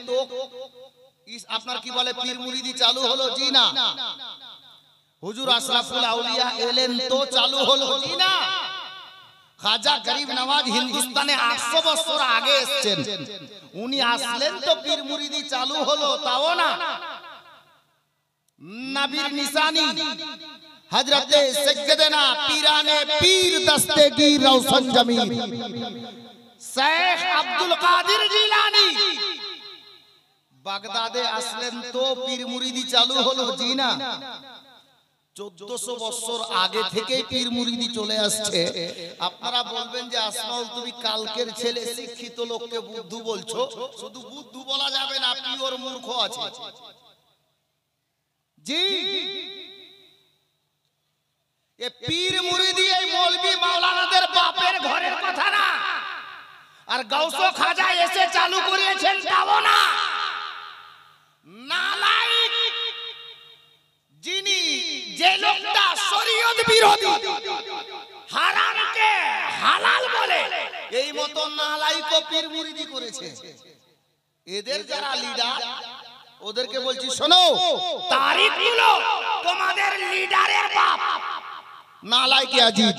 তো আপনার কি বলে পীর মুরিদি চালু হলো? জি না। হুজুর আশরাফুল আউলিয়া এলেন তো চালু হলো? জি না। খাজা গরিব নওয়াজ হিন্দুস্তানে 800 বছর আগে এসেছেন, উনি আসলেন তো পীর মুরিদি চালু হলো? তাও না। নবীর নিশানি হযরতে সৈয়দনা পীরানে পীর দস্তগীর রওশন জমির শেখ আব্দুল কাদের জিলানী বাগদাদে আসলেন তো পীর মুরিদি চালু হলো? জি না। 1400 বছর আগে থেকে পীর মুরিদি চলে আসছে। আপনারা বলবেন যে আসমাউল তুমি কালকের ছেলে, শিক্ষিত লোককে বুদ্ধু বলছো। শুধু বুদ্ধু বলা যাবে না, পিওর মূর্খ আছে। জি, এ পীর মুরিদি এই মৌলভী মাওলানাদের বাপের ঘরের কথা না। আর গাউসো খাজা এসে চালু করিয়েছেন তাও না। নালায়েক যিনি, যে লোকটা শরীয়ত বিরোধী, হারামকে হালাল বলে, এই মত নালায়েক পীর মুরিদি করেছে। এদের যারা লিডার, ওদেরকে বলছি শোনো, তারিখগুলো তোমাদের লিডারের বাপ নালায়েক আজিজ।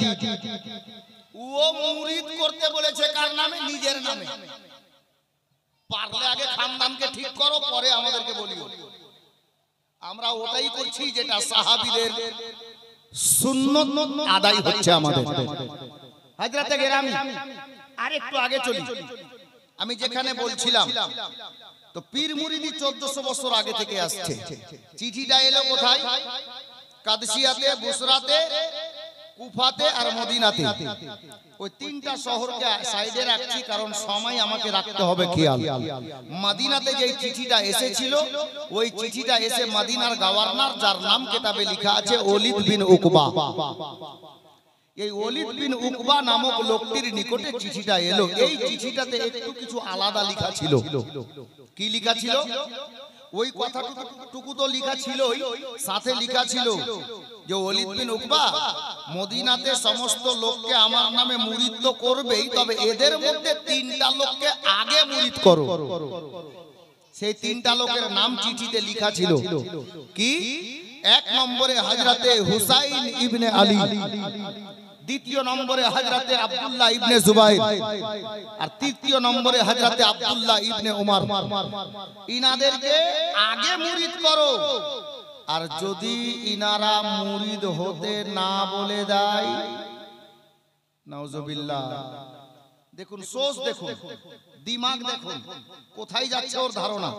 ও মুরিদ করতে বলেছে কার নামে? নিজের নামে। পারলে আগে খানদানকে ঠিক করো, পরে আমাদেরকে বলিও। আমরা ওটাই করছি যেটা সাহাবীদের সুন্নত আদায় হচ্ছে আমাদের। হযরতে গেরামি, আর একটু আগে চলি। আমি যেখানে বলছিলাম, তো পীর মুরিদি 1400 বছর আগে থেকে আসছে। চিঠিটা এলো কোথায়? কাদসিয়াতে, বুসরাতে, কুফাতে আর মদিনাতে। ওই তিনটা শহরকে সাইডে রাখছি কারণ সময় আমাকে রাখতে হবে খেয়াল। মদিনাতে যে চিঠিটা এসেছিল, ওই চিঠিটা এসে মদিনার গভর্নর, যার নাম কিতাবে লেখা আছে ওলিদ বিন উকবা, এই ওলিদ বিন উকবা নামক লোকটির নিকটে চিঠিটা এলো। এই চিঠিটাতে একটু কিছু আলাদা লেখা ছিল। কি লেখা ছিল? ওই কথাটুকু তো লেখা ছিলই, সাথে লেখা ছিল যে ওলিদ বিন উকবা মদিনাতে সমস্ত লোককে আমার নামে মুরিদ তো করবেই, তবে এদের মধ্যে তিনটা লোককে আগে মুরিদ করো। সেই তিনটা লোকের নাম চিঠিতে লেখা ছিল। কি? এক নম্বরে হযরতে হুসাইন ইবনে আলী, দ্বিতীয় নম্বরে হযরতে আব্দুল্লাহ ইবনে জুবাইর, আর তৃতীয় নম্বরে হযরতে আব্দুল্লাহ ইবনে উমর। ইনাদেরকে আগে মুরিদ করো। আর যদি ইনারা মুরিদ হতে না বলে দেয়, নাউজুবিল্লাহ, দেখুন সোচ, দেখুন দিমাগ, দেখুন কোথায় যাচ্ছে ওর ধারণা,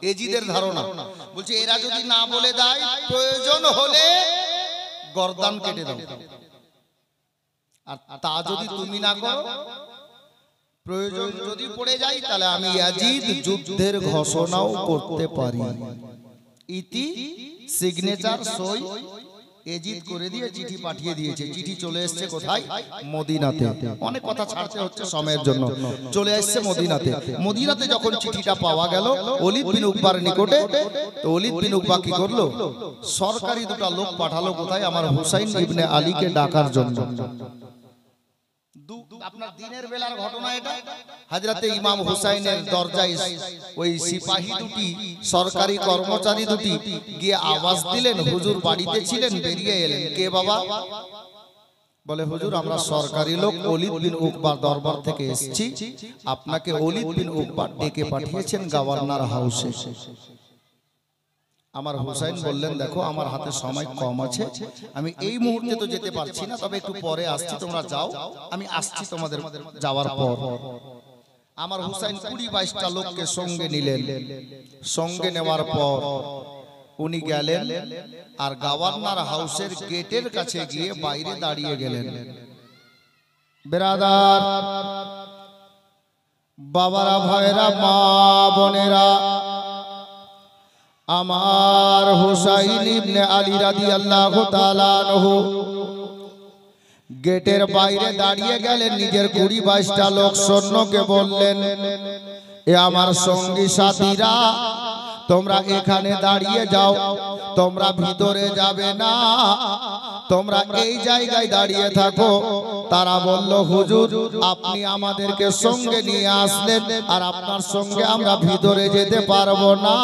এজিদের ধারণা। বলছে এরা যদি না বলে দেয়, প্রয়োজন হলে গর্দান কেটে দাও। আর তা যদি তুমি না করো, প্রয়োজন যদি পড়ে যায়, তাহলে আমি ইয়াজিদ যুদ্ধের ঘোষণাও করতে পারি। ইতি সিগনেচার সই এজিদ করে দিয়ে চিঠি পাঠিয়ে দিয়েছে। চিঠি চলে এসেছে কোথায়? মদিনাতে। অনেক কথা ছাড়তে হচ্ছে সময়ের জন্য। চলে এসেছে মদিনাতে। মদিনাতে যখন চিঠিটা পাওয়া গেল ওলিদ বিন উকবার নিকটে, তো ওলিদ বিন উকবা কি করলো? সরকারি দুটো লোক পাঠালো কোথায়? আমার হুসাইন ইবনে আলীকে ডাকার জন্য। আপনার দিনের বেলার ঘটনা এটা। হযরতে ইমাম হুসাইনের দরজায় ওই সিপাহী দুটি, সরকারি কর্মচারী দুটি গিয়ে আওয়াজ দিলেন, হুজুর বাড়িতে ছিলেন, বেরিয়ে এলেন। কে বাবা? বলে হুজুর আমরা সরকারি লোক ওলিদ বিন উকবার দরবার থেকে এসেছি, আপনাকে ওলিদ বিন উকবা ডেকে পাঠিয়েছেন গভর্নর হাউসে। আমার হুসাইন বললেন দেখো আমার হাতে সময় কম আছে, আমি এই মুহূর্তে তো যেতে পারছি না, তবে একটু পরে আসছি, তোমরা যাও, আমি আসছি তোমাদের যাওয়ার পর। আমার হুসাইন 20-22টা লোককে সঙ্গে নিলেন। সঙ্গে নেওয়ার পর উনি গেলেন আর গভর্নর হাউসের গেটের কাছে গিয়ে বাইরে দাঁড়িয়ে গেলেন। বেরাদার, বাবারা, ভাইরা, মা বোনেরা, আমার হুসাইন ইবনে আলী রাদিয়াল্লাহু তাআলা আনহু গেটের বাইরে দাঁড়িয়ে গেলেন। নিজের 20-22টা লোক সৈন্যকে বললেন, এ আমার সঙ্গী সাথীরা, তোমরা এখানে দাঁড়িয়ে যাও, তোমরা ভিতরে যাবে না, তোমরা এই জায়গায় দাঁড়িয়ে থাকো। তারা বলল হুজুর আপনি আমাদেরকে সঙ্গে নিয়ে আসলেন আর আপনার সঙ্গে আমরা ভিতরে যেতে পারবো না,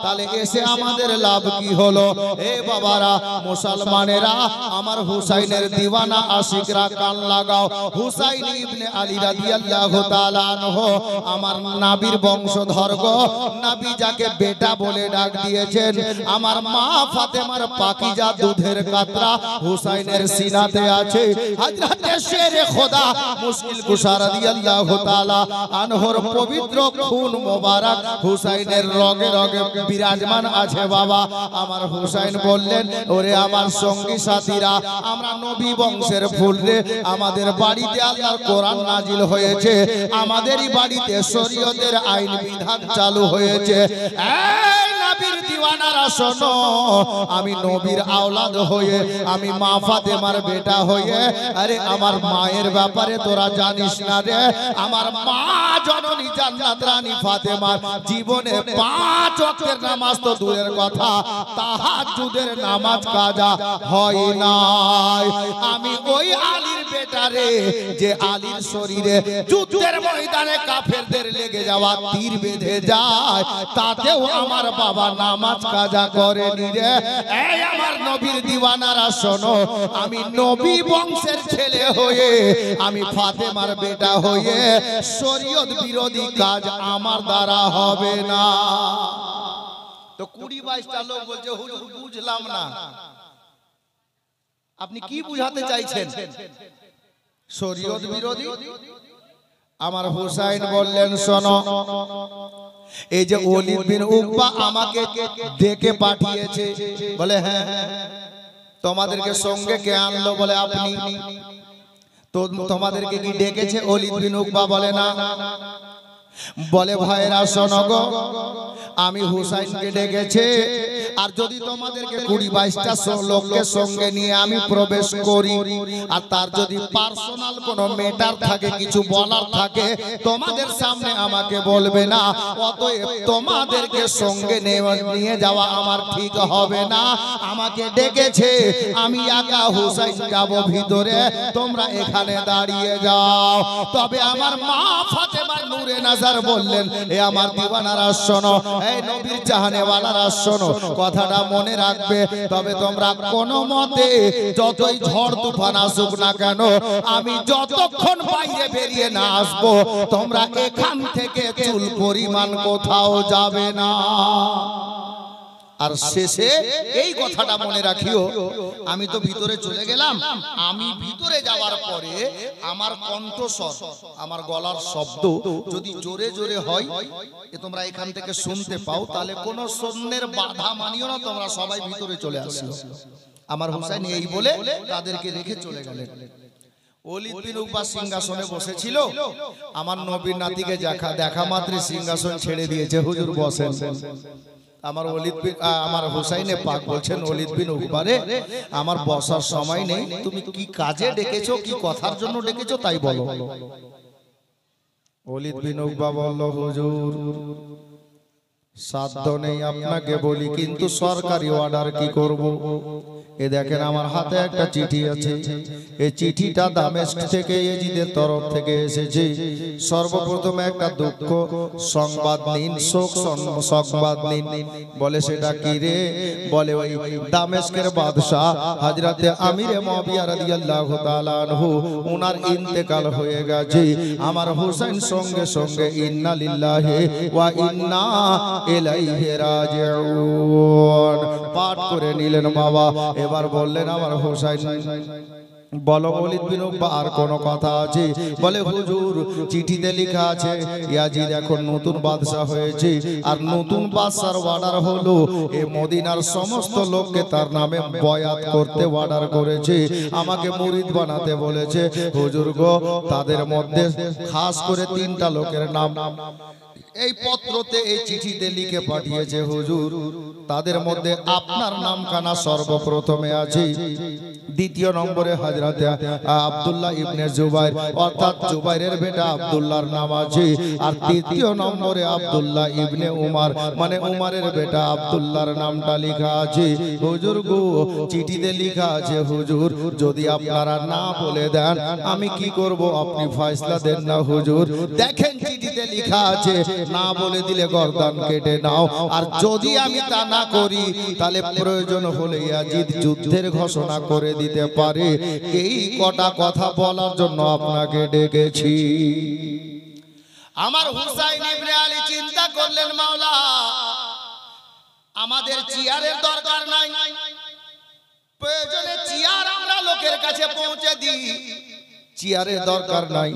তাহলে এসে আমাদের লাভ কি হলো? এ বাবারা মুসলমানেরা, আমার হুসাইনের দিওয়ানা আশিকরা কান লাগাও। হুসাইন ইবনে আলী রাদিয়াল্লাহু তাআলা আনহু আমার নবীর বংশধর গো। নবী যাকে বেটা বলে ডাক দিয়েছেন, আমার মা ফাতেমার পাকিজা দুধের কাতরা হুসাইনের সিনাতে আছে। হযরতে শেরে খোদা মুশকিল কুশা রাদিয়াল্লাহু তাআলা আনহুর পবিত্র খুন মোবারক হুসাইনের রগে রগে বিরাজমান আছে। বাবা আমার হুসাইন বললেন, ওরে আমার সঙ্গী সাথীরা, আমরা নবী বংশের ফুল রে, আমাদের বাড়িতে আল্লাহর কোরআন নাজিল হয়েছে, আমাদেরই বাড়িতে শরীয়তের আইন বিধান চালু হয়েছে। এই নবীর দিওয়ানারা শোনো, আমি নবীর আওলাদ হয়ে, আমি মা ফাতেমার বেটা হয়ে, আরে আমার মায়ের ব্যাপারে তোরা জানিস না রে? আমার মা জননী জান্নাত রানী ফাতেমার জীবনে 5 ওয়াক্তের নামাজ তো দূরের কথা, তাহাজ্জুদের নামাজ কাজা হয় নাই। আমি ওই আলীর বেটা রে, যে আলীর শরীরে যুদ্ধের ময়দানে কাফেরদের লেগে যাওয়া তীর বেঁধে যায়, তাতেও আমার বাবা নামাজ কাজা করেনি রে। এই আমার নবীর দিওয়ানারা শোনো, আমি নবী বংশের ছেলে হয়ে, আমি ফাতেমার বেটা হয়ে শরীয়ত বিরোধী কাজ আমার দ্বারা হবে না। তো 20-22টা লোক বলছে হুজুর বুঝলাম না, আপনি কি বুঝাতে চাইছেন? শরীয়ত বিরোধী? আমার হুসাইন বললেন, শোনো, এই যে ওলীদ বিন উকবা আমাকে ডেকে পাঠিয়েছে, বলে হ্যাঁ, তোমাদেরকে সঙ্গে কে আনলো? বলে আপনি। তো তোমাদেরকে কি ডেকেছে? ওলীদ বিন উকবা বলে না। বলে ভাইরা শোনো গো, আমি হুসাইনকে ডেকেছে, আর যদি তোমাদেরকে 20-22টা লোককে সঙ্গে নিয়ে আমি প্রবেশ করি, আর তার যদি পার্সোনাল কোনো ম্যাটার থাকে, কিছু বলার থাকে, তোমাদের সামনে আমাকে বলবে না। অতএব তোমাদেরকে সঙ্গে নিয়ে যাওয়া আমার ঠিক হবে না। আমাকে ডেকেছে, আমি একা হুসাইন যাব ভিতরে, তোমরা এখানে দাঁড়িয়ে যাও। তবে আমার মা ফাতেমা নূরে নাজার বললেন, এ আমার দিওয়ানারা শোনো, এই নবীর জাহানেওয়ালারা শোনো, কথাটা মনে রাখবে। তবে তোমরা কোনো মতে যতই ঝড় তুফান আসুক না কেন, আমি যতক্ষণ বাইরে বেরিয়ে না আসবো, তোমরা এখান থেকে চুল পরিমাণ কোথাও যাবে না। আর শেষে এই কথাটা মনে রাখিও, আমি তো ভিতরে চলে গেলাম, আমি ভিতরে যাওয়ার পরে আমার কণ্ঠস্বর, আমার গলার শব্দ যদি জোরে জোরে হয়, তোমরা এখান থেকে শুনতে পাও, তাহলে কোনো সৈন্যের বাধা মানিও না, তোমরা সবাই ভিতরে চলে আসো। আমার হুসাইন এই বলে তাদেরকে রেখে চলে গেলেন। ওলীদ বিন উকবা সিংহাসনে বসেছিল, আমার নবীর নাতিকে দেখা মাত্র সিংহাসন ছেড়ে দিয়েছে, হুজুর বসেন। আমার আমার হুসাইনে পাক বলছেন, ওলীদ বিন উকবা রে, আমার বসার সময় নেই, তুমি কি কাজে ডেকেছো, কি কথার জন্য ডেকেছো তাই বলো। ওলীদ বিন উকবা বলল, হুজুর সাধ্য নেই আপনাকে বলি, কিন্তু সরকারি অর্ডার কি করব। এ দেখেন আমার হাতে একটা চিঠি আছে, এই চিঠিটা দামেস্ক থেকে ইয়েজিদের তরফ থেকে এসেছে। সর্বপ্রথম একটা দুঃখ সংবাদ নিন, শোক সংবাদ নিন। বলে সেটা কি রে? বলে ওই দামেস্কের বাদশাহ হযরতে আমিরে মুআবিয়া রাদিয়াল্লাহু তাআলা আনহু, ওনার ইন্তেকাল হয়ে গেছে। আমার হুসাইন সঙ্গে সঙ্গে ইন্না লিল্লাহি ওয়া ইন্না ইলাইহি রাজিউন পাঠ করে নিলেন। বাবা এবার বললেন, আমার হুসাইন বলো ওলীদ বিন উকবা আর কোন কথা আছে? বলে হুজুর চিঠিতে লেখা আছে ইয়াজিদ এখন নতুন বাদশা হয়েছে, আর নতুন বাদশার অর্ডার হলো এই মদিনার সমস্ত লোককে তার নামে বয়াত করতে অর্ডার করেছে, আমাকে মুরিদ বানাতে বলেছে। হুজুর গো, তাদের মধ্যে খাস করে 3টা লোকের নাম এই পত্রতে, এই চিঠিতে লিখে পাঠিয়েছে হুজুর। তাদের মধ্যে আপনার নামখানা সর্বপ্রথমে আছে, দ্বিতীয় নম্বরে হযরতে আব্দুল্লাহ ইবনে জুবাইর অর্থাৎ জুবাইরের বেটা আব্দুল্লাহর নাম আছে। আর তৃতীয় নম্বরে আব্দুল্লাহ ইবনে উমর মানে উমরের বেটা আব্দুল্লাহর নামটা লেখা আছে। হুজুর গো চিঠিতে লেখা আছে হুজুর যদি আপনারা না বলে দেন আমি কি করব আপনি ফয়সালা দেন না হুজুর। দেখেন চিঠিতে লেখা আছে না বলে দিলে গর্দান কেটে নাও, আর যদি আমি তা না করি তাহলে প্রয়োজন হলে ইয়াজিদ যুদ্ধের ঘোষণা করে দিতে পারে। এই কটা কথা বলার জন্য আপনাকে ডেকেছি। আমার হুসাইন ইবনে আলী চিন্তা করলেন মাওলা আমাদের চেয়ারের দরকার নাই, প্রয়োজনে চেয়ার আমরা লোকের কাছে পৌঁছে দিই, চেয়ারের দরকার নাই।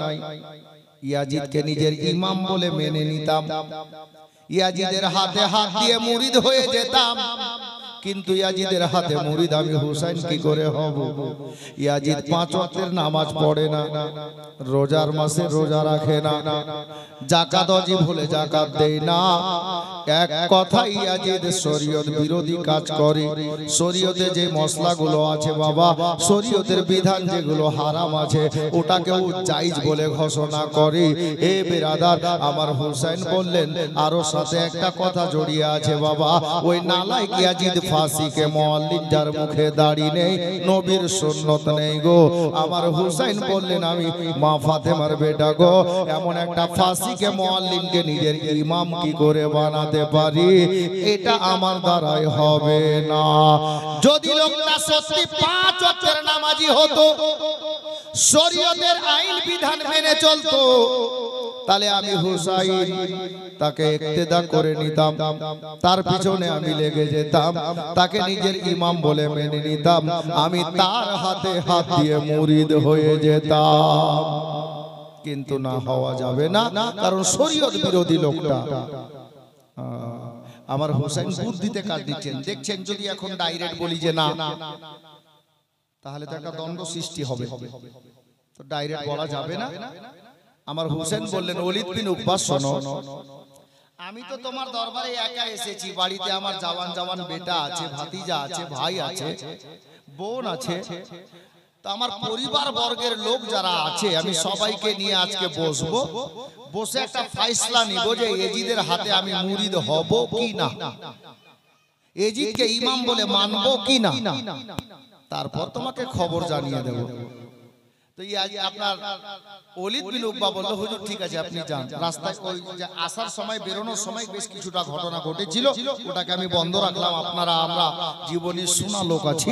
ইয়াজিদকে নিজের ইমাম বলে মেনে নিতাম, ইয়াজিদের হাতে হাত দিয়ে মুরিদ হয়ে যেতাম, কিন্তু ইয়াজিদের হাতে মুরিদ আমি হুসাইন কি করে হব? ইয়াজিদ 5 ওয়াক্তের নামাজ পড়ে না, রোজার মাসে রোজা রাখে না, যাকাত ওয়াজিব হলে যাকাত দেয় না। এক কথাই ইয়াজিদ শরীয়ত বিরোধী কাজ করে। শরীয়তে যে মশলাগুলো আছে বাবা, শরীয়তের বিধান যেগুলো হারাম আছে ওটাকেও জায়েজ বলে ঘোষণা করে। এ বেরাদার আমার হুসাইন বললেন আরো সাথে একটা কথা জড়িয়ে আছে বাবা, ওই নালায়েক ইয়াজিদ ফাঁসিকে মুআল্লিম যার মুখে দাড়ি নেই, নবীর সুন্নত নেই গো। আমার হুসাইন বললেন আমি মা ফাতেমার বেটা গো, এমন একটা ফাঁসিকে মুআল্লিমকে নিজের ইমাম কি করে বানাতে পারি? এটা আমার দ্বারাই হবে না। যদি লোকটা সত্যি 5 ওয়াক্তের নামাজি হতো, শরীয়তের আইন বিধান মেনে চলতো, তাহলে আমি হুসাইন তাকে ইক্তেদা করে নিতাম, তার পিছনে আমি লেগে যেতাম, তাকে নিজের ইমাম বলে মেনে নিতাম, আমি তার হাতে হাত দিয়ে মুরিদ হয়ে যেতাম। কিন্তু না, হওয়া যাবে না, কারণ শরীয়ত বিরোধী লোকটা। আমার হুসাইন বুদ্ধিতে কাজ দিচ্ছেন, দেখছেন যদি এখন ডাইরেক্ট বলি যে না তাহলে তো একটা দ্বন্দ্ব সৃষ্টি হবে, তো ডাইরেক্ট বলা যাবে না। আমার হুসেন বললেন ওলিদ বিন উকবা শোনো, আমি তো তোমার দরবারে একা এসেছি, বাড়িতে আমার জওয়ান জওয়ান বেটা আছে, ভাতিজা আছে, ভাই আছে, বোন আছে, তো আমার পরিবার বর্গের লোক যারা আছে আমি সবাইকে নিয়ে আজকে বসবো, বসে একটা ফয়সালা নিব যে ইয়াজিদের হাতে আমি মুরিদ হব কি না, ইয়াজিদকে ইমাম বলে মানবো কি না, তারপর তোমাকে খবর জানিয়ে দেব। তো আপনার ওলিদ বিন উকবা বলল হুজুর ঠিক আছে আপনি যান। রাস্তায় ওই যে আসার সময় বেরোনোর সময় বেশ কিছুটা ঘটনা ঘটেছিল, ওটাকে আমি বন্ধ রাখলাম। আপনারা আমরা জীবনের শোনা লোক আছি,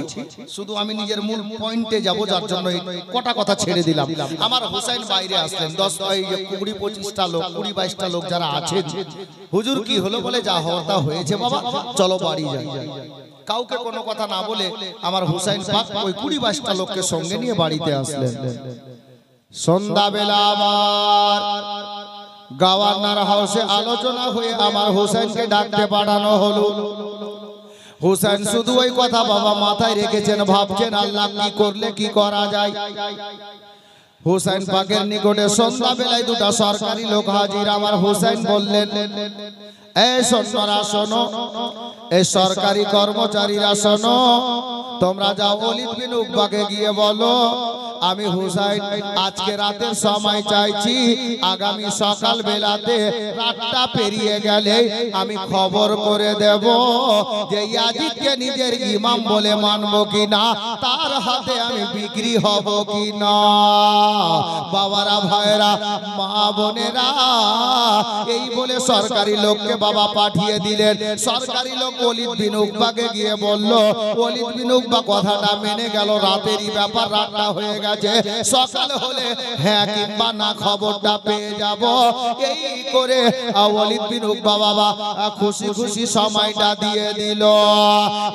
শুধু আমি নিজের মূল পয়েন্টে যাব, যার জন্য কটা কথা ছেড়ে দিলাম। আমার হুসাইন বাইরে আসলেন, 20-25টা লোক, 20-22টা লোক যারা আছেন, হুজুর কি হলো বলে যা হওয়ার তা হয়েছে বাবা, চলো বাড়ি যাই। কাউকে কোনো কথা না বলে আমার হুসাইন পাক ওই 20-22টা লোককে সঙ্গে নিয়ে বাড়িতে আসলেন। সন্ধ্যাবেলা আবার গভর্নর হাউসে আলোচনা হয়ে আমার হুসাইনকে ডাকতে পাঠানো হলো। হুসাইন শুধু ওই কথা বাবা মাথায় রেখেছেন, ভাবছেন আল্লাহ কি করলে কি করা যায়। হুসাইন পাকের নিকটে সন্ধ্যাবেলায় 2টা সরকারি লোক হাজির। আমার হুসাইন বললেন এই সৈন্যরা শোনো, এই সরকারি কর্মচারীরা শোনো, তোমরা যাও ওলিদ বিন উকবাকে গিয়ে বলো আমি হুসাইন আজকে রাতের সময় চাইছি, আগামী সকাল বেলাতে রাতটা পেরিয়ে গেলে আমি খবর করে দেব যে ইয়াজিদকে নিজের ইমাম বলে মানবো কিনা, তার হাতে আমি বিক্রি হব কিনা। বাবারা ভাইরা মা বোনেরা, এই বলে সরকারি লোককে বাবা পাঠিয়ে দিলেন। সরকারি লোক ওলিদ বিন উকবাকে গিয়ে বলল, ওলিদ বিন উকবা কথাটা মেনে গেল, রাতেরই ব্যাপার, রাতটা হয়ে গেছে, সকাল হলে হ্যাঁ কিংবা না খবরটা পেয়ে যাব। এই করে ওলিদ বিন উকবা বাবা খুশি খুশি সময়টা দিয়ে দিল।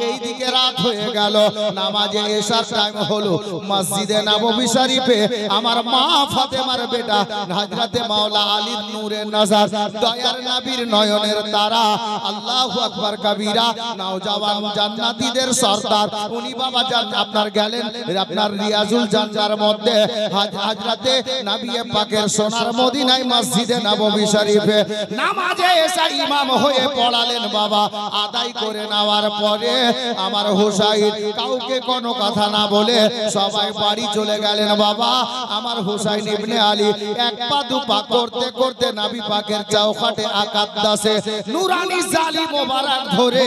এইদিকে রাত হয়ে গেল, নামাজে এশার টাইম হলো। মসজিদে নববী শরীফে আমার মা ফাতেমার বেটা হযরতে মাওলা আলী নূরে নজর, দয়ার নবীর নয়নের তারা, আল্লাহু আকবার কবীরা, নওজওয়ান জান্নাতীদের সরদার, উনি বাবা আপনার গেলেন আপনার রিয়াজুল জান্নাত দিনকার মধ্যে হযরতে নবী পাকের সোনার মদিনায় মসজিদে নববী শরীফে নামাজে এসা ইমাম হয়ে পড়ালেন বাবা। আদায় করে নেওয়ার পরে আমার হুসাইন কাউকে কোনো কথা না বলে সবাই বাড়ি চলে গেলেন বাবা। আমার হুসাইন ইবনে আলী এক পা দু পা করতে করতে নবী পাকের চৌখাটে আকাদ্দাসে নুরানি জালি মোবারক ধরে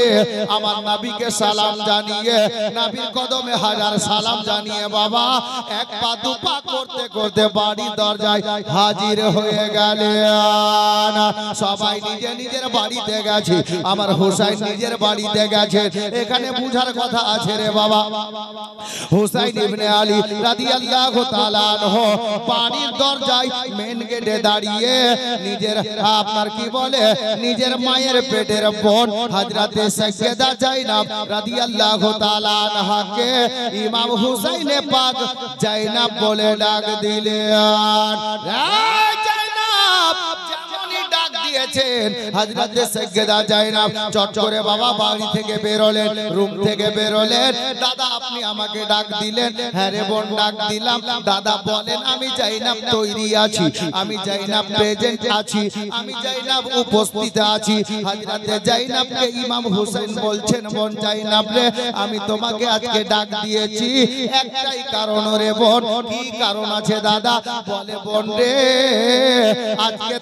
আমার নবীকে সালাম জানিয়ে নবীর কদমে হাজার সালাম জানিয়ে বাবা এক পা দু পা করতে করতে বাড়ির দরজায় হাজির হয়ে গেলেন। সবাই নিজে নিজের বাড়িতে গেছে, আমার হুসাইন নিজের বাড়িতে গেছে। এখানে বুঝার কথা আছে রে বাবা। হুসাইন ইবনে আলী রাদিয়াল্লাহু তাআলা আনহু বাড়ির দরজায় মেন গেটে দাঁড়িয়ে নিজের আপনার কি বলে নিজের মায়ের পেটের বোন হযরতে সাইয়্যেদা জাইনাব রাদিয়াল্লাহু তাআলা আনহাকে ইমাম হুসাইনে পাক জাইনাব বলে ডাক দিলেন। হযরতে সাইয়্যেদা জাইনাব চট করে বাবা বাড়ি থেকে বেরোলেন, রুম থেকে বেরোলেন। দাদা আপনি আমাকে ডাক দিলেন? হ্যাঁ রে বোন ডাক দিলাম। দাদা বলেন। আমি জাইনাব তৈরি আছি, আমি জাইনাব প্রেজেন্ট আছি, আমি জাইনাব উপস্থিত আছি। হযরতে জাইনাবকে ইমাম হুসাইন বলছেন, বোন জাইনাব রে আমি তোমাকে আজকে ডাক দিয়েছি একটাই কারণ রে বোন। কি কারণ আছে দাদা? বলে বোন রে আজকে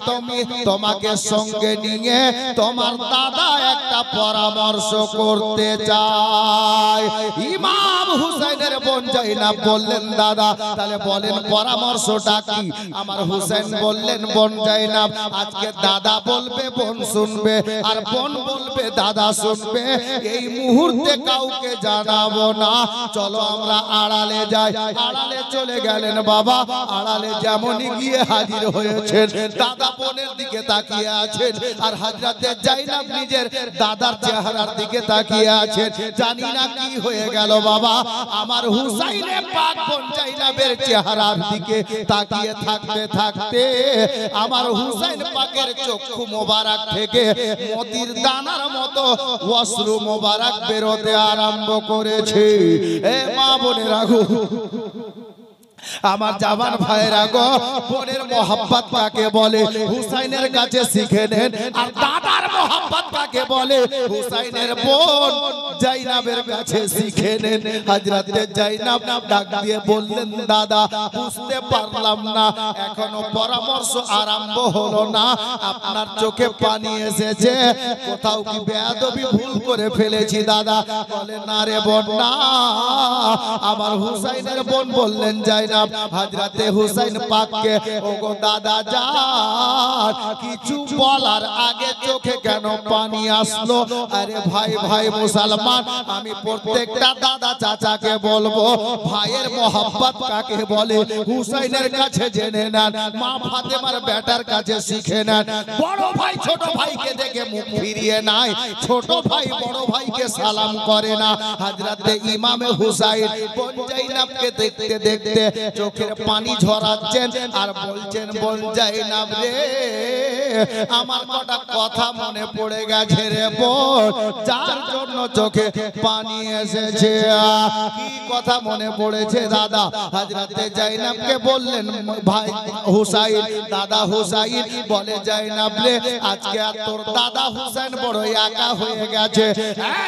তোমাকে সঙ্গে নিয়ে তোমার দাদা একটা পরামর্শ করতে চায়। ইমাম হুসাইনের বোন জাইনাব বললেন দাদা তাহলে বলেন পরামর্শটা কি? আমার হুসাইন বললেন বোন জাইনাব আজকে দাদা বলবে বোন শুনবে, আর বোন বলবে দাদা শুনবে। এই মুহূর্তে কাউকে জানাবো না, চলো আমরা আড়ালে যাই। আড়ালে চলে গেলেন বাবা। আড়ালে যেমনই গিয়ে হাজির হয়েছেন দাদা বোনের দিকে তাকিয়ে আছেন, আর হযরতে জাইনাব নিজের দাদার চেহারার দিকে তাকিয়ে আছেন। জানি না কি হয়ে গেল বাবা, আমার হুসাইনে পাক বোন জাইনাবের চেহারার দিকে তাকিয়ে থাকতে থাকতে আমার হুসাইন পাকের চক্ষু মোবারক থেকে মতির দানার মতো অশ্রু মোবারক বেরোতে আরম্ভ করেছে। এ মা বোনেরা গো, আমার জামান ভাইরা গো, বোনের মোহাব্বত কাকে বলে হুসাইনের কাছে শিখে নেন। আর দাদার মোহাব্বত কাকে বলে হুসাইনের বোন জাইনাবের কাছে শিখে নেন। হযরতে জাইনাব ডাক দিয়ে বললেন দাদা বুঝতে পারলাম না, এখনো পরামর্শ আরম্ভ হলো না, আপনার চোখে পানি এসেছে, কোথাও কি বেয়াদবি ভুল করে ফেলেছি দাদা? বলে না রে বোন না। আমার হুসাইনের বোন বললেন জাইনাব হযরতে হুসাইন পাককে ওগো দাদা যান কিছু বলার আগে চোখে কেন পানি আসলো? আরে ভাই ভাই মুসলমান, আমি প্রত্যেকটা দাদা চাচাকে বলবো ভাইয়ের মোহাব্বত কাকে বলে হুসাইনের কাছে জেনে নেন, মা ফাতেমার বেটার কাছে শিখে নেন। বড় ভাই ছোট ভাইকে দেখে মুখ ফিরিয়ে নাই, ছোট ভাই বড় ভাইকে সালাম করে না। হযরতে ইমামে হুসাইন বোন জাইনাবকে দেখতে দেখতে চোখের পানি ঝরাচ্ছেন আর বলছেন বোন জাইনাব রে আমার কটা কথা মনে পড়ে গেছে রে বোন, যার জন্য চোখে পানি এসেছে। কি কথা মনে পড়েছে দাদা? হযরতে জাইনাবকে বললেন ভাই হুসাইন, দাদা হুসাইন বলে জাইনাব রে আজকে আর তোর দাদা হুসাইন বড় একা হয়ে গেছে।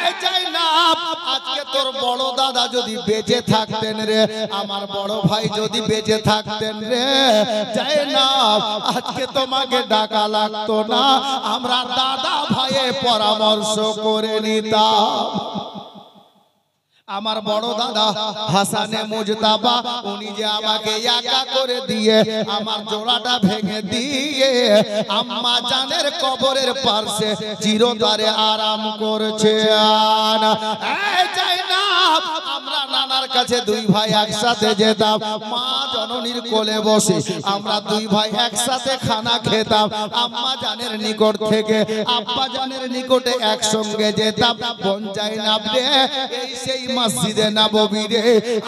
এই জাইনাব আজকে তোর বড় দাদা যদি বেঁচে থাকতেন রে, আমার বড় ভাই যদি বেঁচে থাকতেন রে জাইনাব আজকে তোমাকে ডাকা লাগতো না, আমরা দাদা ভাইয়ে পরামর্শ করে নিতাম। আমার বড় দাদা হাসানে মুজতাবা উনি যে আমাকে একা করে দিয়ে আমার জোড়াটা ভেঙে দিয়ে আম্মা জানের কবরের পাশে চিরতরে আরাম করছে। এই জাইনাব আমরা নানার কাছে দুই ভাই একসাথে যেতাম, মা জননীর কোলে বসে আমরা দুই ভাই একসাথে খানা খেতাম, আম্মা জানের নিকট থেকে আব্বা জানের নিকটে একসঙ্গে যেতাম। বোন জাইনাব রে এই সেই মসজিদে নববীতে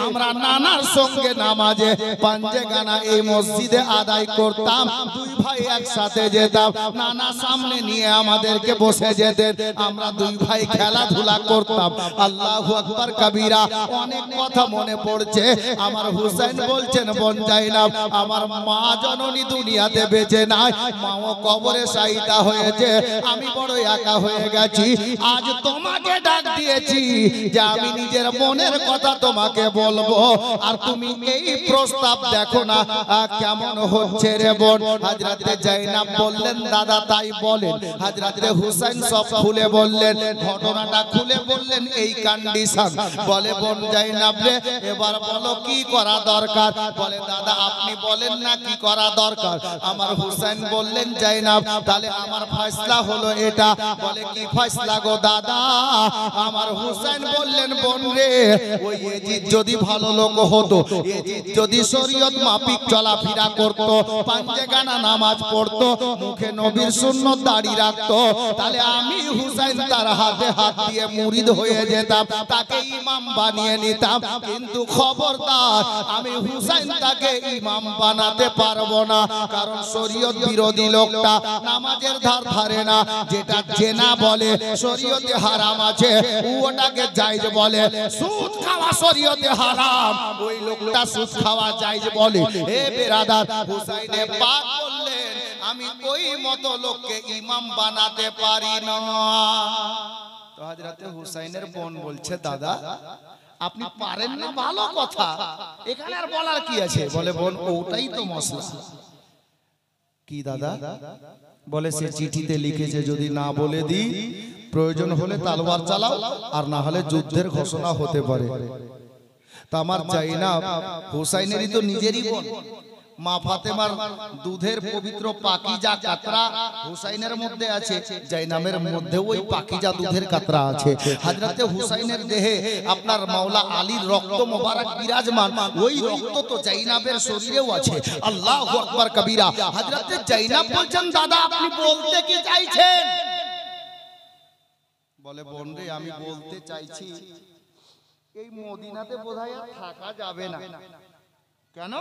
আমরা নানার সঙ্গে নামাজে পাঞ্জেগানা এই মসজিদে আদায় করতাম, দুই ভাই একসাথে যেতাম, নানা সামনে নিয়ে আমাদেরকে বসে যেতেন, আমরা দুই ভাই খেলাধুলা করতাম। আল্লাহু আকবার কবীরা, অনেক কথা কথা মনে পড়ছে। আমার হুসাইন বলছেন বোন জাইনাব, আমার মা জননী দুনিয়াতে বেঁচে নাই, মাও কবরে শায়িতা হয়েছে, আমি বড় একা হয়ে গেছি। আজ তোমাকে ডাক দিয়েছি যে আমি নিজের মনের কথা তোমাকে বলবো, আর তুমি এই প্রস্তাব দেখো না কেমন হচ্ছে রে বোন। হযরতে জাইনাব বললেন দাদা তাই বলেন। হযরতে হুসাইন সব খুলে বললেন, ঘটনাটা খুলে বললেন এই কন্ডিশন। বলে বোন জাইনাব রে এবার বলো কি করা দরকার। বলে দাদা আপনি বলেন না কি করা দরকার। আমার হুসাইন বললেন জাইনাব তাহলে আমার ফয়সালা হলো এটা। বলে কি ফয়সালা গো দাদা। আমার হুসাইন বললেন বোন রে ওই ইয়াজিদ যদি ভালো লোক হতো, ইয়াজিদ যদি শরীয়ত মাফিক চলাফেরা করত, পাঁচে গানা নামাজ পড়তো, মুখে নবীর সুন্নাত দাড়ি রাখতো, তাহলে আমি হুসাইন তার হাতে হাত দিয়ে মুরিদ হয়ে যেতাম, তাকে ইমাম বানিয়ে নিতাম। কিন্তু খবরদার আমি হুসাইন তাকে ইমাম বানাতে পারবো না, কারণ শরীয়ত বিরোধী লোকটা নামাজের ধার ধারে না, যেটা জেনা বলে শরীয়তে হারাম আছে ওটাকে জায়েজ বলে, সুদ খাওয়া শরীয়তে হারাম ওই লোকটা সুদ খাওয়া জায়েজ বলে। হে বেরাদার, হুসাইনে পাক বললেন আমি ওই মতো লোককে ইমাম বানাতে পারি না। তো হযরতে হুসাইনের বোন বলছে দাদা আপনি পারেন না ভালো কথা, এখানে আর বলার কি আছে। বলে বোন ওটাই তো মশলা। কি দাদা। বলে সে চিঠিতে লিখেছে যদি না বলে দিই প্রয়োজন হলে তলোয়ার চালাও, আর না হলে যুদ্ধের ঘোষণা হতে পারে। তা আমার জাইনাব হুসাইনেরই তো নিজেরই বোন, মা ফাতেমার দুধের পবিত্র পাকিজা কাতরা হুসাইনের মধ্যে আছে, জাইনাবের মধ্যে ওই পাকিজা দুধের কাতরা আছে। হযরতে হুসাইনের দেহে আপনার মাওলা আলীর রক্ত মোবারক বিরাজমান, ওই রক্ত তো জাইনাবের শরীরেও আছে। আল্লাহু আকবার কবীরা। হযরতে জাইনাব বলছেন দাদা আপনি বলতে কি চাইছেন। বলে বোন রে আমি বলতে চাইছি এই মদিনাতে বোধহয় আর থাকা যাবে না। কেন?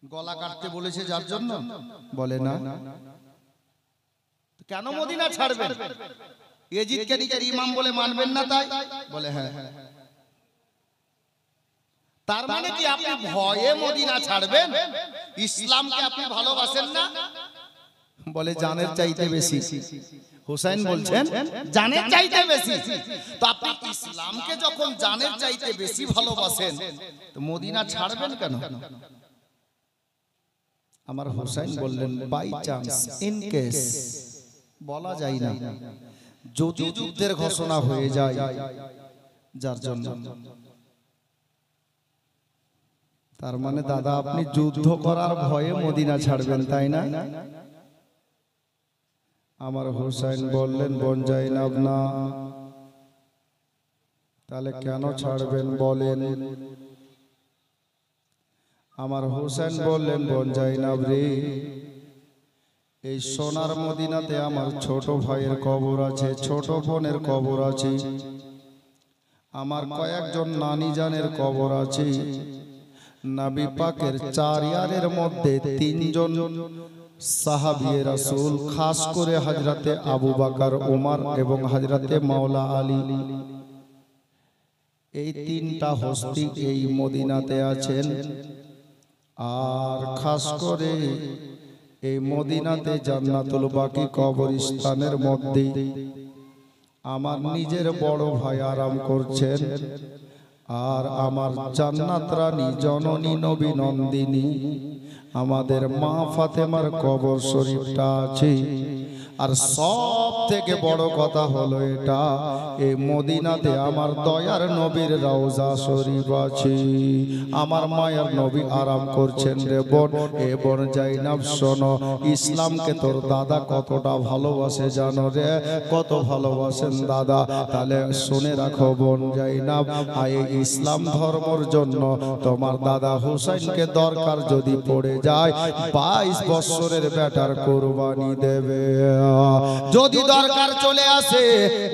গলা কাটতে বলেছে যার জন্য। বলে না। কেন মদিনা ছাড়বেন? ইয়াজিদকে নিজের ইমাম বলে মানবেন না তাই? বলে হ্যাঁ। তার মানে কি আপনি ভয়ে মদিনা ছাড়বেন? ইসলামকে আপনি ভালোবাসেন না? বলে জানের চাইতে বেশি। হুসাইন বলছেন জানের চাইতে বেশি। তো আপনি ইসলামকে যখন জানের চাইতে বেশি ভালোবাসেন তো মদিনা ছাড়বেন কেন? আমার হুসাইন বললেন বাই চান্স, ইন কেস, বলা যায় না, যদি যুদ্ধের ঘোষণা হয়ে যায় যার জন্য। তার মানে দাদা আপনি যুদ্ধ করার ভয়ে মদিনা ছাড়বেন তাই না? আমার হুসাইন বললেন বোন জাইনাব না। তাহলে কেন ছাড়বেন বলেন? আমার হুসাইন বললেন বোন জাইনাব রে এই সোনার মদিনাতে আমার ছোট ভাইয়ের কবর আছে, ছোট বোনের কবর আছে, আমার কয়েকজন নানি জানের কবর আছে। নবী পাকের চার ইয়ারের মধ্যে তিনজন সাহাবিয়ে রাসূল, খাস করে হযরতে আবু বকর, ওমর এবং হযরতে মাওলা আলী, এই তিনটা হস্তি এই মদিনাতে আছেন। আর খাস করে এই মদিনাতে জান্নাতুল বাকি কবরস্থানের মধ্যে আমার নিজের বড় ভাই আরাম করছেন। আর আমার জান্নাত রানী জননী নবী নন্দিনী আমাদের মা ফাতেমার কবর শরীফটা আছে। আর সব থেকে বড় কথা হলো এটা, এই মদিনাতে আমার দয়ার নবীর রওজা শরীফ আছে। আমার মায়ের নবী আরাম করছেন রে বোন। এ বোন জাইনাব শোনো, ইসলামকে তোর দাদা কতটা ভালোবাসে জানো রে, কত ভালোবাসেন দাদা। তাহলে শুনে রাখো বোন জাইনাব, এই ইসলাম ধর্মের জন্য তোমার দাদা হুসাইনকে দরকার যদি পড়ে যায় 22 বছরের বেটার কুরবানি দেবে। যদি দরকার চলে আসে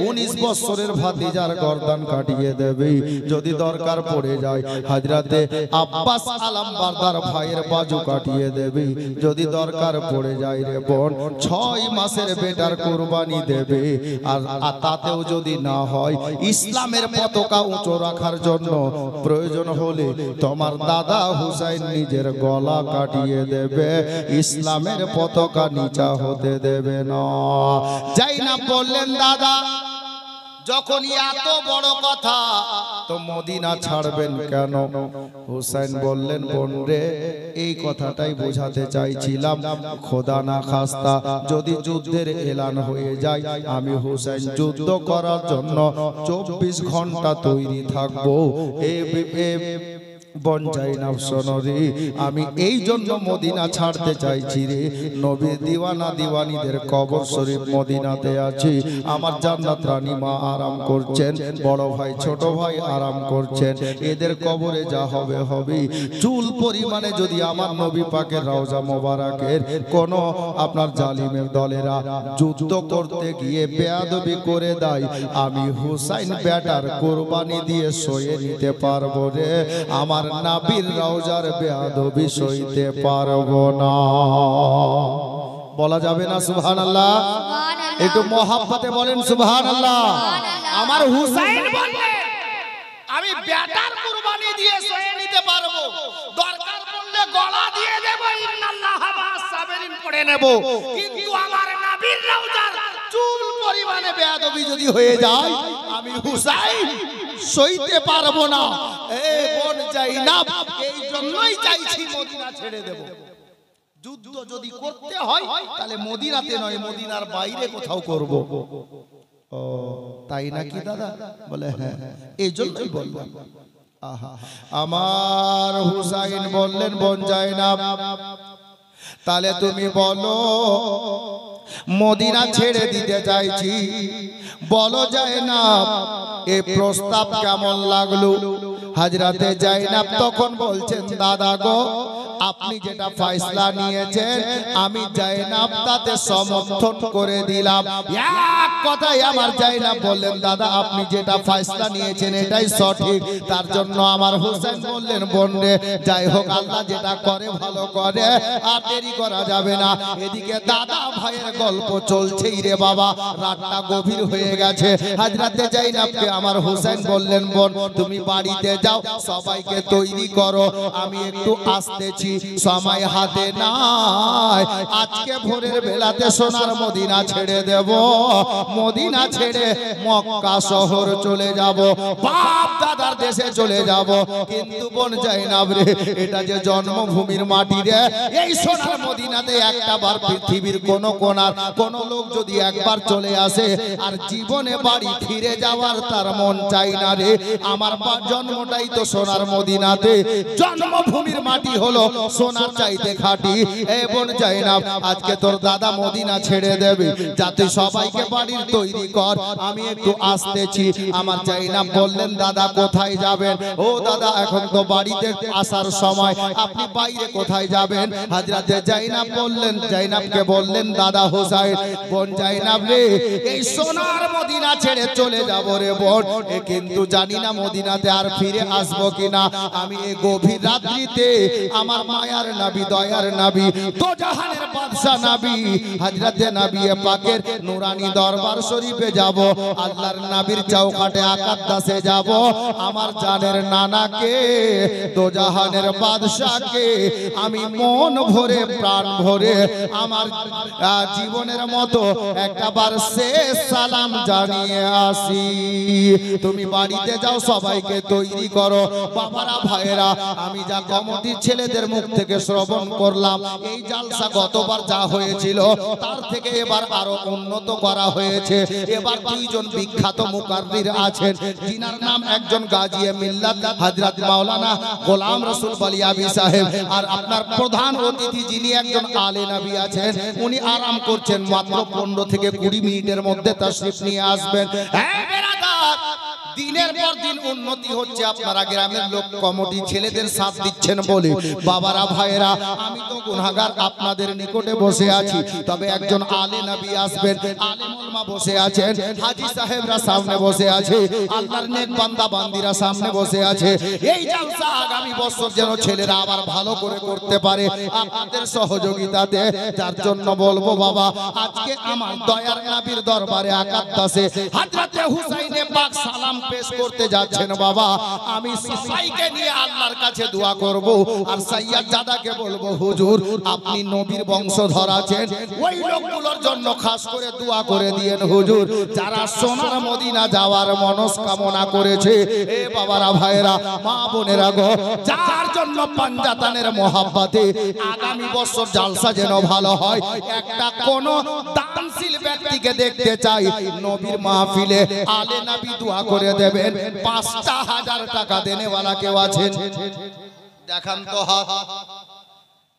19 বছরের ভাতিজার গর্দান কাটিয়ে দেবে। যদি দরকার পড়ে যায় হযরতে আব্বাস আলম বারদার ভাইয়ের বাজু কাটিয়ে দেবে। যদি দরকার পড়ে যায় রে বোন 6 মাসের বেটার কুরবানি দেবে। আর তাতেও যদি না হয় ইসলামের পতাকা উঁচু রাখার জন্য প্রয়োজন হলে তোমার দাদা হুসাইন নিজের গলা কাটিয়ে দেবে, ইসলামের পতাকা নিচা হতে দেবে না। যাইনাব বললেন দাদা যখন এত বড় কথা তো মদিনা ছাড়বেন কেন? হুসাইন বললেন বোন রে এই কথাটাই বোঝাতে চাইছিলাম, খোদা না খাস্তা যদি যুদ্ধের এলান হয়ে যায় আমি হুসাইন যুদ্ধ করার জন্য 24 ঘন্টা তৈরি থাকবো। বন জাইনাব শোনো রে, আমি এই জন্য মদিনা ছাড়তে চাইছি রে। নবীর দিওয়ানা দিওয়ানিদের কবর শরীফ মদিনাতে আছে। আমার জান্নাত রানী মা আরাম করছেন, বড় ভাই ছোট ভাই আরাম করছেন। এদের কবরে যা হবে হবে। চুল পরিমাণে যদি আমার নবী পাকের রওজা মোবারকের কোন আপনার জালিমের দলেরা যুদ্ধ করতে গিয়ে বেয়াদবি করে দেয়, আমি হুসাইন বেটার কুরবানি দিয়ে সয়ে নিতে পারবো রে। আমার নবীর রওজার বেয়াদবি সইতে পারবো না। বলা যাবে না সুবহানাল্লাহ? একটু মহাব্বতে বলেন সুবহানাল্লাহ। আমার হুসাইন বললেন আমি বেটার কুরবানি দিয়ে সয়ে নিতে পারবো, দরকার পড়লে গলা দিয়ে দেব, ইন্নাল্লাহা মা'আস সাবিরিন পড়ে নেব, কিন্তু আমার নবীর রওজার চুল পরিমাণে বেয়াদবি যদি হয়ে যায় আমি হুসাইন সইতে পারবো না। এ বোন জাইনাব এই জন্যই চাইছি মদিনা ছেড়ে দেব। যুদ্ধ যদি করতে হয় তাহলে মদিনাতে নয় মদিনার বাইরে কোথাও করব। ও তাই নাকি দাদা? বলে হ্যাঁ এই জন্যই বললাম। আহা আমার হুসাইন বললেন বোন জাইনাব তাহলে তুমি বলো মদিনা ছেড়ে দিতে চাইছি, বলো জাইনাব এই প্রস্তাব কেমন লাগলো? হযরতে জাইনাব তখন বলছেন দাদা গো আপনি যেটা ফয়সালা নিয়েছেন আমি জাইনাব তাতে সমর্থন করে দিলাম। এক কথাই আমার জাইনাব বললেন দাদা আপনি যেটা ফয়সালা নিয়েছেন এটাই সঠিক। তার জন্য আমার হুসাইন বললেন বোন রে যাই হোক আল্লাহ যেটা করে ভালো করে, আর দেরি করা যাবে না। এদিকে দাদা ভাইয়ের গল্প চলছেই রে বাবা, রাতটা গভীর হয়ে গেছে। হযরতে জাইনাবকে আমার হুসাইন বললেন বোন তুমি বাড়িতে যাও, সবাইকে তৈরি করো, আমি একটু আসতেছি, সময় হাতে নাই। আজকে ভোরের বেলাতে সোনার মদিনা ছেড়ে দেব, মদিনা ছেড়ে মক্কা শহর চলে যাব, বাপ দাদার দেশে চলে যাব। কিন্তু বোন জাইনাব রে এটা যে জন্মভূমির মাটি রে, এই সোনার মদিনাতে একটা বার পৃথিবীর কোন কোনার কোন লোক যদি একবার চলে আসে আর জীবনে বাড়ি ফিরে যাওয়ার তার মন চাই না রে। আমার জন্মটাই তো সোনার মদিনাতে, জন্মভূমির মাটি হলো সোনার চাইতে খাঁটি। এ বোন জাইনাব আজকে তোর দাদা মদিনা ছেড়ে দেবে, যাতে সবাইকে বাড়ির তৈরি কর, আমি একটু আসতেছি। আমার জাইনাব বললেন দাদা কোথায় যাবেন? ও দাদা এখন তো বাড়িতে আসার সময়, আপনি বাইরে কোথায় যাবেন? হযরতে জাইনাব বললেন জাইনাবকে বললেন দাদা হুসাইন বোন জাইনাব রে এই সোনার মদিনা ছেড়ে চলে যাব রে বোন, কিন্তু জানি না মদিনাতে আর ফিরে আসবো কিনা। আমি এই গভীর রাত্রিতে আমার মায়ার নবী দয়ার নবী তো জাহানের বাদশা নবী হযরতে নবী পাকের নুরানি দরবার শরীফে যাব, আল্লাহর নবীর চৌকাটে আকাদ্দাসে যাব। আমার জানের নানাকে তো জাহানের বাদশাকে আমি মন ভরে প্রাণ ভরে আমার জীবনের মতো একবার শেষ সালাম জানিয়ে আসি। তুমি বাড়িতে যাও, সবাইকে তৈরি করো। বাবারা ভাইয়েরা আমি যা কমিটির ছেলেদের মুখ থেকে শ্রবণ করলাম, এই জালসা গতবার যা হয়েছিল তার থেকে এবার আরো উন্নত করা হয়েছে। এবার দুইজন বিখ্যাত মুকাররির আছেন, যিনার নাম একজন গাজিয়ে মিল্লাত হযরত মাওলানা গোলাম রসুল বলিয়াবি সাহেব, আর আপনার প্রধান অতিথি যিনি একজন আলে নবী আছেন, উনি আরাম করছেন, মাত্র 15 থেকে 20 মিনিটের মধ্যে তাশরিফ নিয়ে আসবেন। হ্যাঁ বেরাদার দিনের পর দিন উন্নতি হচ্ছে। আপনারা গ্রামের লোক কমিটি ছেলেদের সাথ দিচ্ছেন বলে বাবারা ভাইরা আমি তো গুনাহগার আপনাদের নিকটে বসে আছি। তবে একজন আলে নবী আসবেন, আলেম উলামা বসে আছেন, হাজী সাহেবরা সামনে বসে আছে, আল্লাহর নেক বান্দা বান্দিরা সামনে বসে আছে। এই জলসা আগামী বছর যেন ছেলেরা আবার ভালো করে করতে পারে আপনাদের সহযোগিতাতে। যার জন্য বলবো বাবা, আজকে আমার দয়ার নবীর দরবারে আকাদ্দাসে হযরতে হুসাইনে পাক সালাম পেশ করতে যাচ্ছেন বাবা। আমি সবাইকে নিয়ে আল্লাহর কাছে দোয়া করব। আর সাইয়্যদ জাদাকে বলবো, হুজুর আপনি নবীর বংশধর আছেন, ওই লোকগুলোর জন্য খাস করে দোয়া করে দিয়েন হুজুর, যারা সোনার মদিনা যাওয়ার মনস্কামনা করেছে। এ বাবারা ভাইরা মা বোনেরা গো, যার জন্য পাঞ্জাতানের মহাব্বতে আগামী বছর জালসা যেন ভালো হয়। একটা কোন দানশীল ব্যক্তিকে দেখতে চাই নবীর মাহফিলে, আলে নবী দোয়া করে দেবেন। ৫,০০০ টাকা দেনেওয়ালা কেউ আছেন? দেখান তো হাত।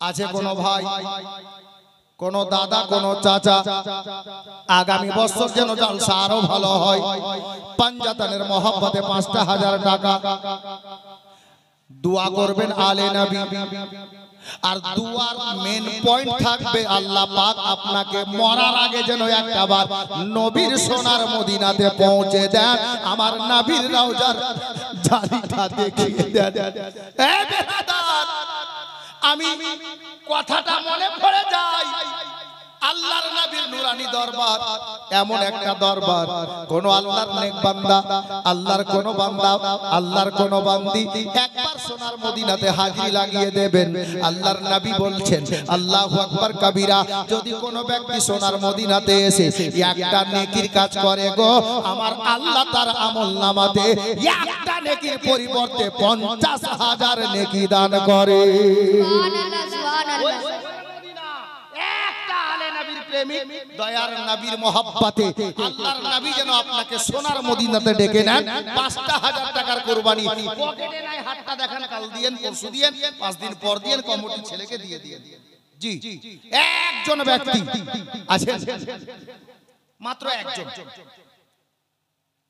আছে কোনো ভাই, কোন দাদা, কোন চাচা? আগামী বছর যেন জালসা আরো ভালো হয়। পাঞ্জাতানের মহব্বতে ৫,০০০ টাকা দোয়া করবেন আলে নবী। আর দুয়ার মেন পয়েন্ট থাকবে, আল্লাহ পাক আপনাকে মরার আগে যেন একটা বার নবীর সোনার মদিনাতে পৌঁছে দেন, আমার নবীর রওজার জালিটা দেখিয়ে দেন। এ বেরাদার, আমি কথাটা মনে পড়ে যায়, আল্লাহর নবীর নুরানি দরবার এমন একটা দরবার, কোন আল্লাহর নেক বান্দা, আল্লাহর কোন বান্দা, আল্লাহর কোন বান্দি একবার সোনার মদিনাতে হাজিরি লাগিয়ে দেবেন। আল্লাহর নবী বলছেন আল্লাহু আকবার কবীরা, যদি কোন ব্যক্তি সোনার মদিনাতে এসে একটা নেকির কাজ করে গো, আমার আল্লাহ তার আমলনামাতে একটা নেকির পরিবর্তে ৫০,০০০ নেকি দান করে। সুবহানাল্লাহ, সুবহানাল্লাহ। দয়ার নবীর মহব্বতে আল্লাহর নবী যেন আপনাকে সোনার মদিনাতে ডেকে নেন। ৫,০০০ টাকার কুরবানি পকেটে নাই, হাতটা দেখান, কাল দিয়েন, পরশু দিয়েন, ৫ দিন পর দিয়েন, কমিটির ছেলেকে দিয়ে দিয়েন। জি, একজন ব্যক্তি আছেন, মাত্র একজন,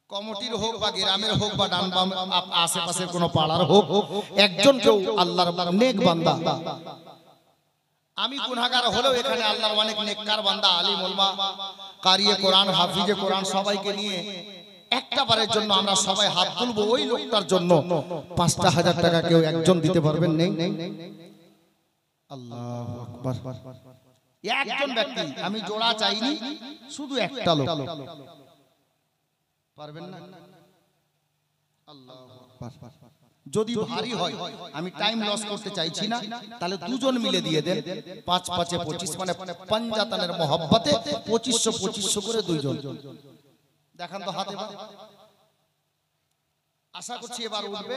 কমিটির হোক বা গ্রামের হোক বা ডান বাম আশেপাশের কোন পাড়ার হোক, একজন কেউ আল্লাহর নেক বান্দা। আমি গুনাহগার হলেও এখানে আল্লাহর অনেক নেককার বান্দা, আলিম উলামা, কারিয়ে কোরআন, হাফিজে কোরআন সবাইকে নিয়ে একটা বারের জন্য আমরা সবাই হাত তুলবো ওই লোকটার জন্য। ৫,০০০ টাকা কেউ একজন দিতে পারবেন? নেই? আল্লাহু আকবার। একজন ব্যক্তি, আমি জোড়া চাইনি, শুধু একটা লোক। পারবেন না? আল্লাহু আকবার। যদি ভারী হয়, আমি টাইম লস করতে চাইছি না, তাহলে দুজন মিলে দিয়ে দেন। ৫ ৫ ২৫, মানে পাঞ্জাতানের মহব্বতে ২৫০০ করে দুইজন। দেখান তো হাতে। আশা করছি এবার উঠবে।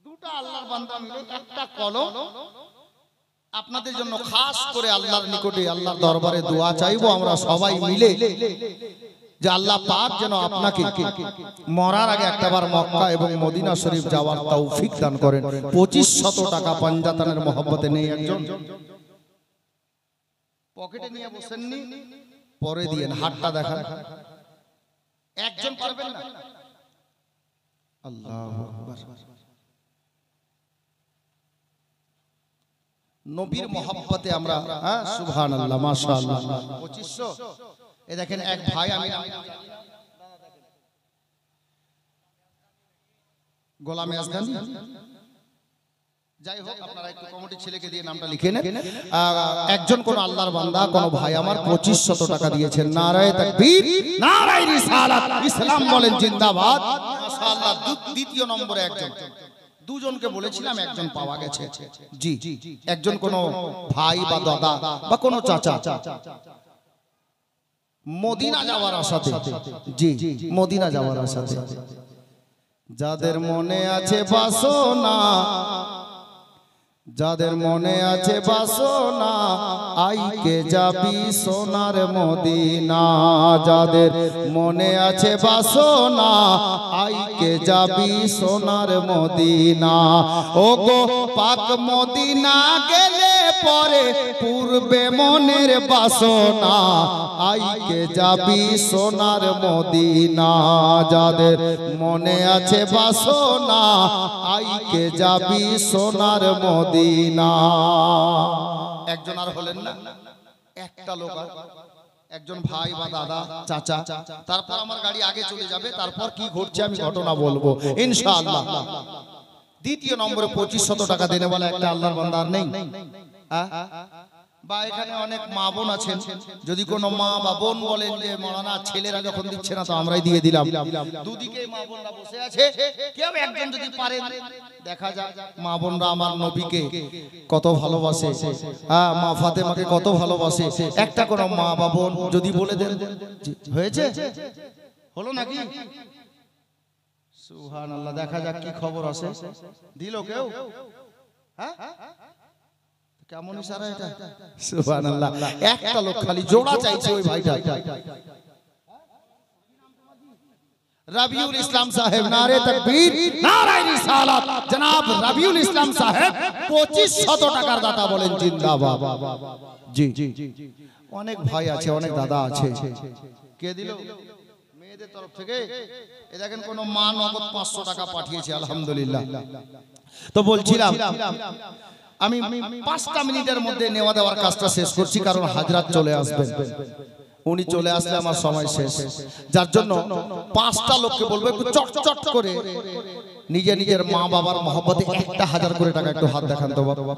দুটো আল্লাহর বান্দা মিলে একটা কলম আপনাদের জন্য খাস করে আল্লাহর নিকটে, আল্লাহর দরবারে দোয়া চাইবো আমরা সবাই মিলে, যে আল্লাহ পাক যেন আপনাকে মরার আগে একটাবার মক্কা এবং মদিনা শরীফ যাওয়ার তৌফিক দান করেন। ২৫০০ টাকা পাঞ্জাতানের মহব্বতে নেই একজন? পকেটে নিয়ে বসেননি, পরে দিয়েন, হাতটা দেখান। একজন পারবেন না? আল্লাহু আকবার। নবীর মহব্বতে আমরা, হ্যাঁ সুবহানাল্লাহ, মাশাআল্লাহ। ২৫০০। এ দেখেন এক ভাই, আমি গোলাম আজগান, যাই হোক আপনারা একটু কমিটির ছেলেকে দিয়ে নামটা লিখে নেন। একজন কোন আল্লাহর বান্দা, কোন ভাই আমার ২৫০০ টাকা দিয়েছেন। নারায়ে তাকবীর, নারায়ে রিসালাত, ইসলাম বলেন জিন্দাবাদ, মাশাআল্লাহ। দ্বিতীয় নম্বরে একজন, দুজনকে বলেছিলাম, একজন পাওয়া গেছে। জি, একজন কোন ভাই বা দাদা বা কোন চাচা মদিনা যাওয়ার আশাতে, জি মদিনা যাওয়ার আশাতে, যাদের মনে আছে বাসনা, যাদের মনে আছে বাসনা, আইকে যাবি সোনার মদিনা। যাদের মনে আছে বাসনা, আইকে যাবি সোনার মদিনা। ও গো পাক মদিনা গেলে পরে পূর্বে মনের বাসনা আইকে যাবি সোনার মদিনা যাদের মনে আছে বাসনা আইকে যাবি সোনার মদিনা একজন আর হলেন না একটা লোক একজন ভাই বা দাদা চাচা তারপর আমার গাড়ি আগে চলে যাবে তারপর কি ঘটছে আমি ঘটনা বলবো ইনশাআল্লাহ দ্বিতীয় নম্বরে 2500 টাকা দেনে বলা একটা আল্লাহর বান্দা আর নেই বা এখানে অনেক মা বোন আছেন যদি কোনো মা বা বোন বলেন যে মাওলানা ছেলেরা যখন দিচ্ছে না তো আমরাই দিয়ে দিলাম দুদিকে মা বোনরা বসে আছে কেউ একজন যদি পারে দেখা যায় মা বোনরা আমার নবীকে কত ভালোবাসে হ্যাঁ মা ফাতেমাকে কত ভালোবাসে একটা কোনো মা বা বোন যদি বলে দেন হয়েছে হলো নাকি সুবহানাল্লাহ দেখা যাক কি খবর আছে দিল কেউ হ্যাঁ কেমন ইশারা এটা সুবহানাল্লাহ একটা লোক খালি জোড়া চাইছে ওই ভাইটা রবিউল ইসলাম সাহেব নারে তাকবীর নারে রিসালাত জনাব রবিউল ইসলাম সাহেব 2500 টাকার দাতা বলেন জিন্দাবাদ জি অনেক ভাই আছে অনেক দাদা আছে কে দিল মেয়েদের তরফ থেকে এই দেখেন কোন মা নগদ 500 টাকা পাঠিয়েছে আলহামদুলিল্লাহ তো বলছিলাম আমি 5টা মিনিটের মধ্যে নেওয়া দেওয়ার কাজটা শেষ করছি কারণ হাজরাত চলে আসবেন উনি চলে আসলে আমার সময় শেষ যার জন্য 5টা লোককে বলবো একটু চটচট করে নিজের মা বাবার মহব্বতে 1000 করে টাকা একটু হাত দেখান তো বাবা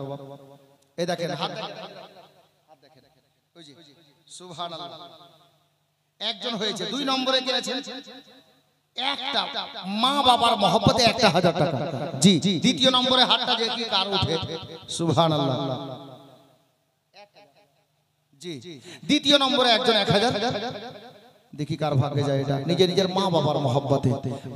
এই দেখেন হাত দেখেন ওই যে সুবহানাল্লাহ একজন হয়েছে 2 নম্বরে কে আছেন একটা মা বাবার মহব্বতে 1000 টাকা জি দ্বিতীয় নম্বরে হাতটা যে কি কার উঠে সুবহানাল্লাহ জি দ্বিতীয় নম্বরে একজন 1000 দেখি কার ভাগ্যে যায় এটা নিজের মা বাবার মহব্বতে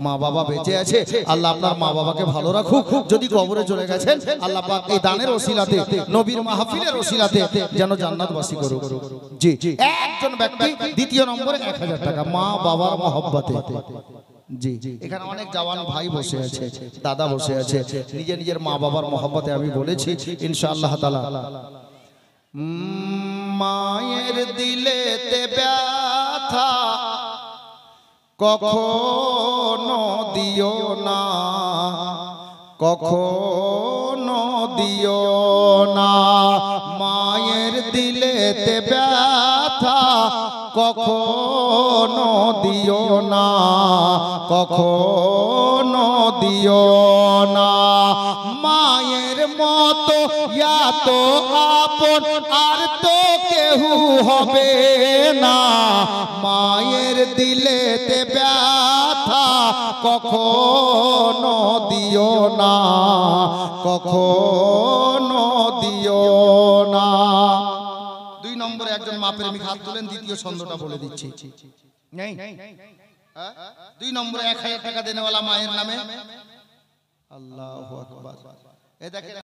মা বাবা বেঁচে আছে আল্লাহ আপনার মা বাবাকে ভালো রাখুক যদি কবরে চলে গেছেন আল্লাহ পাক এই দানের ওসিলাতে নবীর মাহফিলের ওসিলাতে যেন জান্নাতবাসী করুক জি একজন ব্যক্তি দ্বিতীয় নম্বরে 1000 টাকা মা বাবার মহব্বতে জি এখানে অনেক জওয়ান ভাই বসে আছে দাদা বসে আছে নিজের মা বাবার মহব্বতে আমি বলেছি ইনশাআল্লাহ তাআলা মায়ের দিলেতে ব্যথা কখনো দিও না কখনো দিও না মায়ের দিলেতে ব্যথা কখনো দিও না কখনো দিও না মায়ের মতো এত আপন আর তো কেউ হবে না মায়ের দিলেতে ব্যথা কখনো দিও না কখনো দিও না 2 নম্বরে একজন মা প্রেমিক হাত তুলেন দ্বিতীয় ছন্দটা বলে দিচ্ছি নেই 2 নম্বরে 1000 টাকা দেনেওয়ালা মায়ের নামে আল্লাহু আকবার এই দেখেন